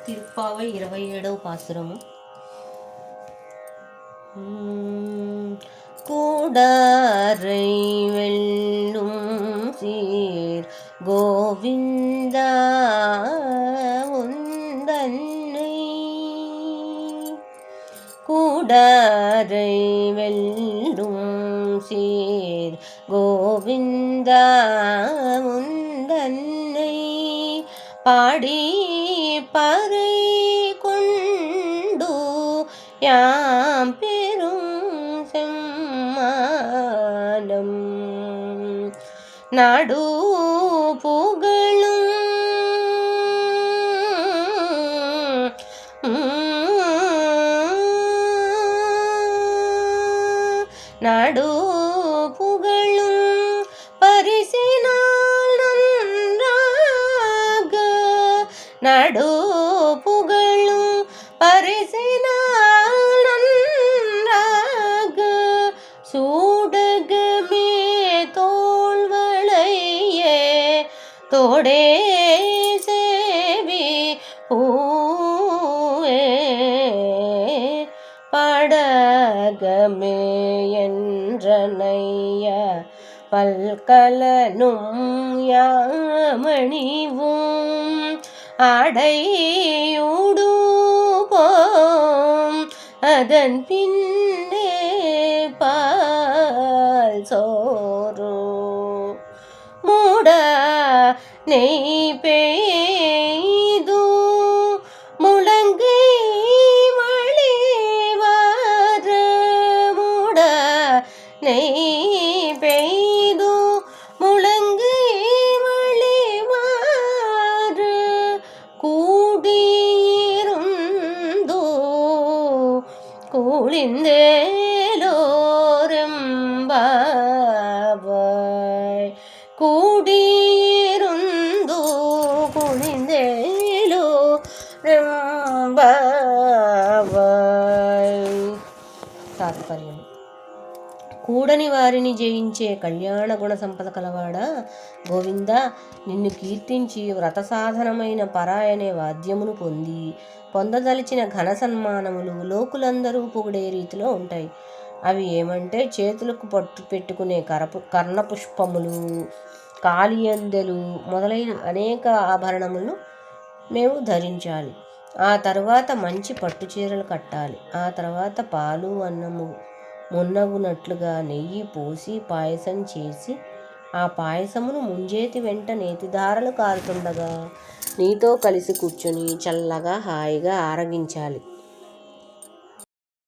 திருப்பாவை 27వ பாசுரము. கூடாரை வெல்லும் சீர் கோவிந்தா உந்தன்னை, கூடாரை வெல்லும் சீர் கோவிந்தா உந்தன்னை, பாடி பறை கொண்டு யாம் பெரும் செம்மானம் நாடு புகழும் நாடு புகழும் பரிசினால் நன்றாக, நாடு புகழும் பரிசினால் நன்றாக, சூடகமே தோள்வளையே தோடே சேவி பூவே, படகமே என்றனைய பல்கலனும் யாமணிவும், ஆடையுடுபோம் அதன் பின்னே பால் சோறு, மூட நெய் பெய்து முழங்கை மழிவார, மூட நெய் பெய்து முழங்கை மழிவார, கூடியிருந்து குளிந்தேலோரெம்பாவாய், கூடியிருந்து కుళిందేలోరెంబావాయ్. తాత్పర్యం: కూడని వారిని జయించే కళ్యాణ గుణ సంపద కలవాడా గోవింద, నిన్ను కీర్తించి వ్రత సాధనమైన పరాయ్ అనే వాద్యమును పొందదలిచిన ఘన సన్మానములు లోకులందరూ పొగిడే రీతిలో ఉంటాయి. అవి ఏమంటే, చేతులకు పట్టు పెట్టుకునే కర్ణపుష్పములు, కాళియందెలు మొదలైన అనేక ఆభరణములను మేము ధరించాలి. ఆ తర్వాత మంచి పట్టు చీరలు కట్టాలి. ఆ తర్వాత పాలు అన్నము మున్నగునట్లుగా నెయ్యి పోసి పాయసం చేసి, ఆ పాయసమును ముంజేతి వెంట నేతిధారలు కారుతుండగా నీతో కలిసి కూర్చొని చల్లగా హాయిగా ఆరగించాలి.